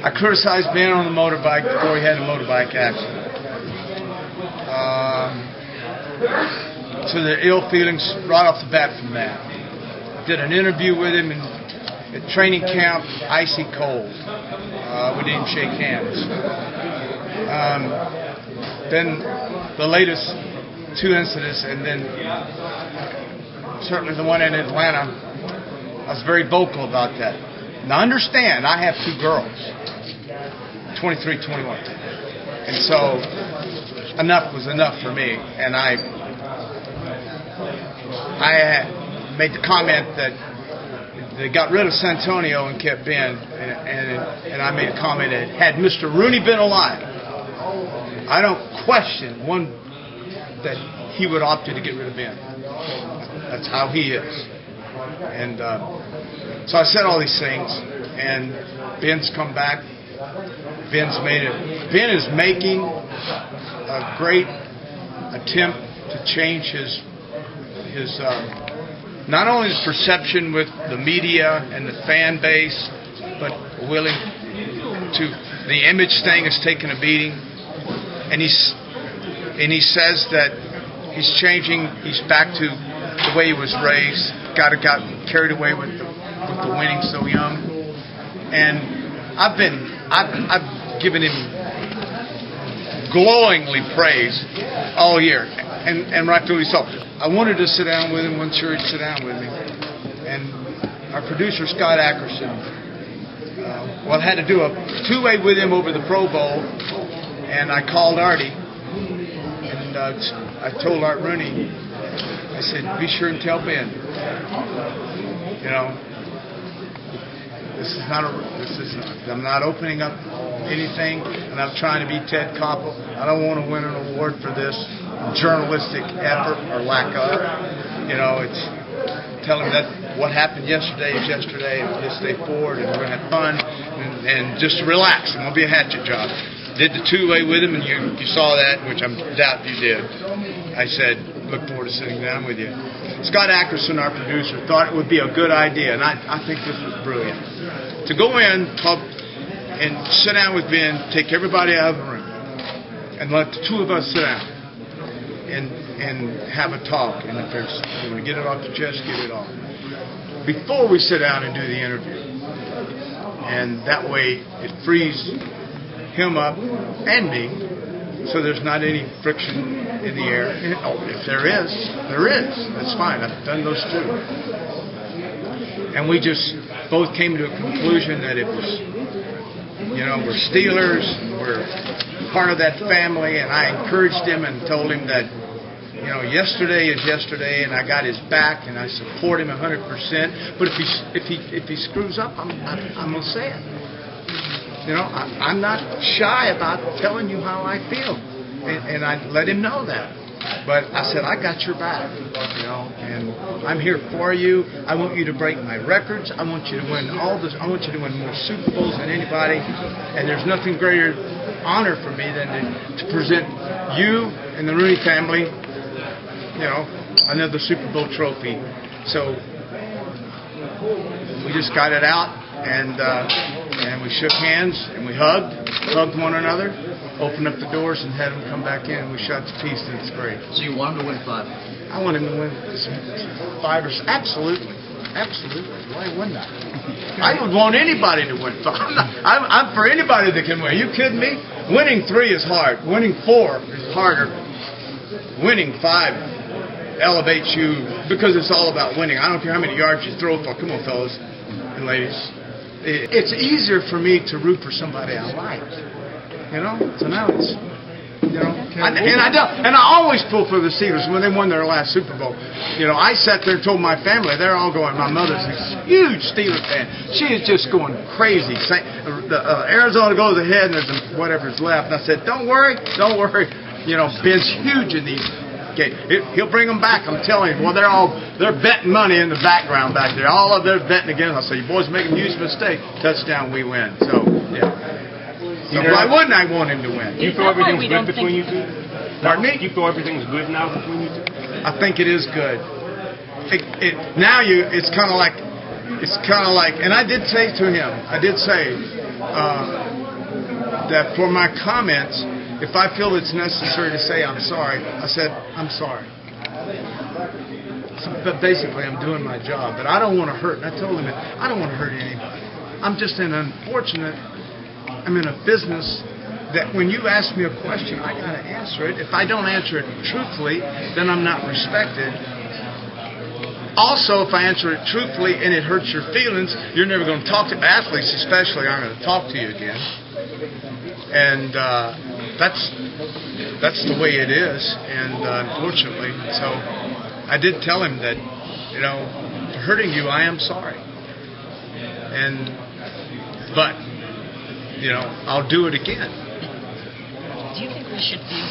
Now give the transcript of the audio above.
I criticized Ben on the motorbike before he had a motorbike accident. So the ill feelings right off the bat from that. Did an interview with him at training camp, icy cold. We didn't shake hands. Then the latest two incidents, and then certainly the one in Atlanta, I was very vocal about that. Now understand, I have two girls, 23, 21. And so enough was enough for me. And I made the comment that they got rid of Santonio and kept Ben, and I made a comment that had Mr. Rooney been alive, I don't question one that he would opt to get rid of Ben. That's how he is. And so I said all these things, and Ben's come back. Ben is making a great attempt to change his not only his perception with the media and the fan base, but willing to, the image thing has taken a beating, and he says that he's changing. He's back to the way he was raised. Got carried away with the winning so young, and I've given him glowingly praise all year, and rightfully so. I wanted to sit down with him, wasn't sure he'd sit down with me, and our producer Scott Ackerson, I had to do a two-way with him over the Pro Bowl, and I called Artie, and I told Art Rooney, I said, be sure and tell Ben, I'm not opening up anything, and I'm trying to be Ted Koppel. I don't want to win an award for this journalistic effort or lack of. It's tell him that what happened yesterday is yesterday, and this day forward, and we're going to have fun, and just relax. It won't be a hatchet job. Did the two-way with him, and you saw that, which I doubt you did. I said, look forward to sitting down with you. Scott Ackerson, our producer, thought it would be a good idea, and I think this was brilliant. To go in, talk, and sit down with Ben, take everybody out of the room, and let the two of us sit down and have a talk. And if you want to get it off your chest, get it off. Before we sit down and do the interview. And that way it frees him up and me, so there's not any friction in the air. And, if there is. That's fine. I've done those too. And we just both came to a conclusion that it was, we're Steelers, we're part of that family, and I encouraged him and told him that, yesterday is yesterday, and I got his back, and I support him 100%. But if he screws up, I'm gonna say it. I'm not shy about telling you how I feel, and I let him know that. But I said, I got your back, and I'm here for you. I want you to break my records. I want you to win all this. I want you to win more Super Bowls than anybody. And there's nothing greater honor for me than to present you and the Rooney family, another Super Bowl trophy. So we just got it out, and we shook hands, and we hugged one another. Opened up the doors and had him come back in. We shot the piece, and it's great. So you want him to win 5? I want him to win 5 or 6. Absolutely. Why wouldn't I? I would want anybody to win 5. I'm for anybody that can win. Are you kidding me? Winning 3 is hard. Winning 4 is harder. Winning 5 elevates you because it's all about winning. I don't care how many yards you throw for. Come on, fellas and ladies. It's easier for me to root for somebody I like. So now it's, and I always pull for the Steelers when they won their last Super Bowl. I sat there and told my family, they're all going, my mother's a huge Steelers fan. She is just going crazy. Arizona goes ahead and there's whatever's left. And I said, don't worry. Ben's huge in these games. He'll bring them back. I'm telling you. Well, they're betting money in the background back there. All of them betting against. I say, you boys make a huge mistake. Touchdown, we win. So, yeah. So why wouldn't I want him to win? Do you feel everything's good between you two? Pardon me? Do you feel everything's good now between you two? I think it is good. Now it's kind of like it's kind of like, and I did say to him, that for my comments, if I feel it's necessary to say I'm sorry, I said I'm sorry. So, but basically, I'm doing my job. But I don't want to hurt. And I told him that I don't want to hurt anybody. I'm just I'm in a business that when you ask me a question, I got to answer it. If I don't answer it truthfully, then I'm not respected. Also, if I answer it truthfully and it hurts your feelings, you're never going to talk to athletes, especially aren't going to talk to you again. And that's the way it is. And unfortunately, so I did tell him that, for hurting you, I am sorry. But I'll do it again. Do you think we should view